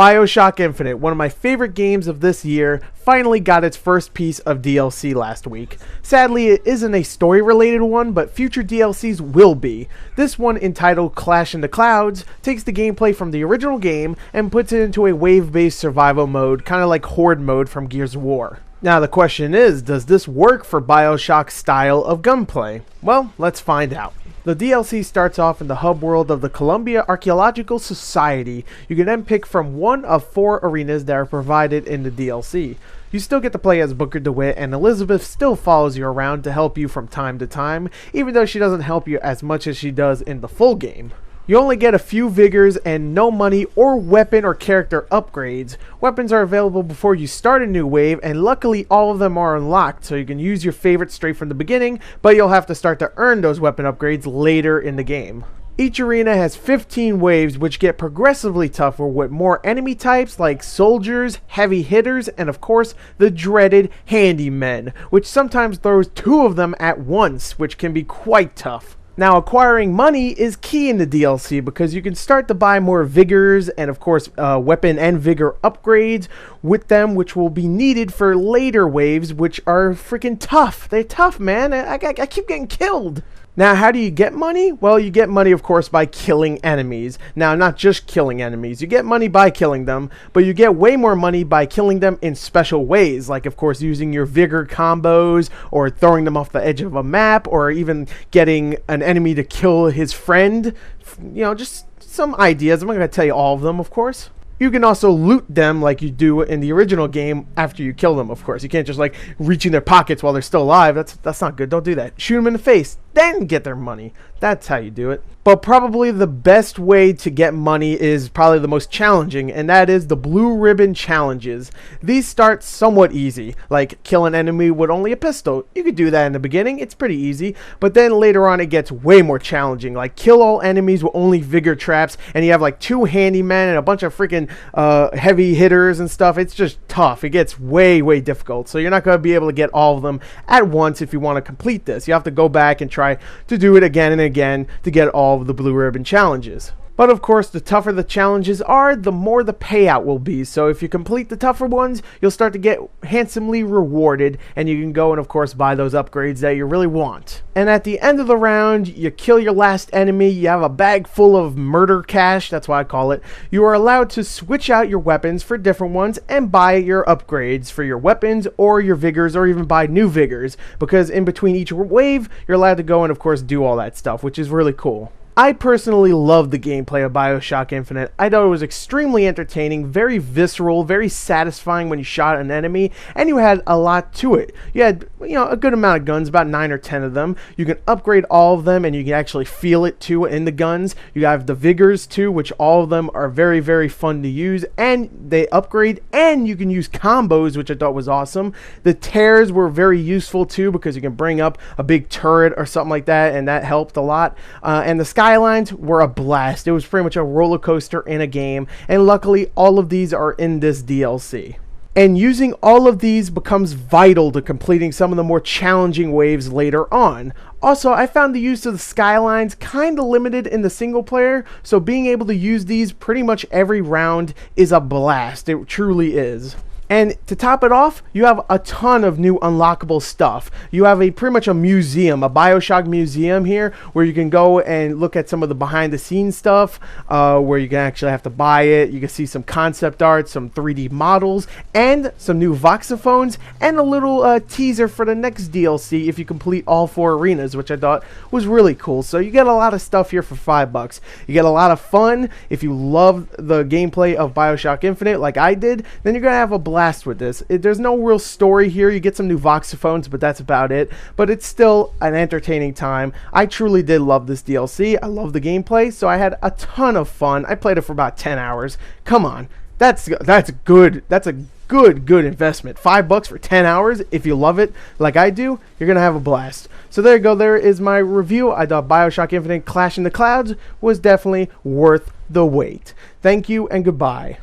Bioshock Infinite, one of my favorite games of this year, finally got its first piece of DLC last week. Sadly, it isn't a story-related one, but future DLCs will be. This one, entitled Clash in the Clouds, takes the gameplay from the original game and puts it into a wave-based survival mode, kind of like Horde mode from Gears of War. Now the question is, does this work for Bioshock's style of gunplay? Well, let's find out. The DLC starts off in the hub world of the Columbia Archaeological Society. You can then pick from one of 4 arenas that are provided in the DLC. You still get to play as Booker DeWitt, and Elizabeth still follows you around to help you from time to time, even though she doesn't help you as much as she does in the full game. You only get a few vigors and no money or weapon or character upgrades. Weapons are available before you start a new wave, and luckily all of them are unlocked, so you can use your favorite straight from the beginning, but you'll have to start to earn those weapon upgrades later in the game. Each arena has 15 waves, which get progressively tougher with more enemy types like soldiers, heavy hitters, and of course the dreaded handymen, which sometimes throws 2 of them at once, which can be quite tough. Now, acquiring money is key in the DLC because you can start to buy more vigors and of course weapon and vigor upgrades with them, which will be needed for later waves, which are freaking tough. They're tough, man. I keep getting killed. Now, how do you get money? Well, you get money, of course, by killing enemies. Now, not just killing enemies. You get money by killing them, but you get way more money by killing them in special ways, like, of course, using your vigor combos, or throwing them off the edge of a map, or even getting an enemy to kill his friend. You know, just some ideas. I'm not going to tell you all of them, of course. You can also loot them like you do in the original game after you kill them, of course. You can't just like reach in their pockets while they're still alive. That's not good. Don't do that. Shoot them in the face, then get their money. That's how you do it. But probably the best way to get money is probably the most challenging, and that is the blue ribbon challenges. These start somewhat easy, like kill an enemy with only a pistol. You could do that in the beginning, it's pretty easy, but then later on it gets way more challenging, like kill all enemies with only vigor traps, and you have like 2 handymen and a bunch of freaking heavy hitters and stuff. It's just tough. It gets way difficult, so you're not going to be able to get all of them at once if you want to complete this. You have to go back and try to do it again and again to get all of the blue ribbon challenges. But of course, the tougher the challenges are, the more the payout will be. So if you complete the tougher ones, you'll start to get handsomely rewarded, and you can go and of course buy those upgrades that you really want. And at the end of the round, you kill your last enemy, you have a bag full of murder cash, that's what I call it. You are allowed to switch out your weapons for different ones and buy your upgrades for your weapons or your vigors, or even buy new vigors, because in between each wave, you're allowed to go and of course do all that stuff, which is really cool. I personally loved the gameplay of Bioshock Infinite. I thought it was extremely entertaining, very visceral, very satisfying when you shot an enemy, and you had a lot to it. You had, a good amount of guns, about 9 or 10 of them. You can upgrade all of them, and you can actually feel it too in the guns. You have the vigors too, which all of them are very fun to use, and they upgrade, and you can use combos, which I thought was awesome. The tears were very useful too, because you can bring up a big turret or something like that, and that helped a lot. And the skylines were a blast. It was pretty much a roller coaster in a game, and luckily all of these are in this DLC. And using all of these becomes vital to completing some of the more challenging waves later on. Also, I found the use of the skylines kinda limited in the single player, so being able to use these pretty much every round is a blast. It truly is. And to top it off, you have a ton of new unlockable stuff. You have pretty much a museum, a Bioshock museum here, where you can go and look at some of the behind the scenes stuff, where you can actually have to buy it. You can see some concept art, some 3D models, and some new voxophones, and a little teaser for the next DLC if you complete all 4 arenas, which I thought was really cool. So you get a lot of stuff here for $5. You get a lot of fun. If you love the gameplay of Bioshock Infinite like I did, then you're going to have a blast with this. There's no real story here. You get some new voxophones, but that's about it. But it's still an entertaining time. I truly did love this DLC. I love the gameplay, so I had a ton of fun. I played it for about 10 hours. Come on. That's good. That's a good investment. $5 for 10 hours. If you love it like I do, you're gonna have a blast. So there you go. There is my review. I thought Bioshock Infinite Clash in the Clouds was definitely worth the wait. Thank you and goodbye.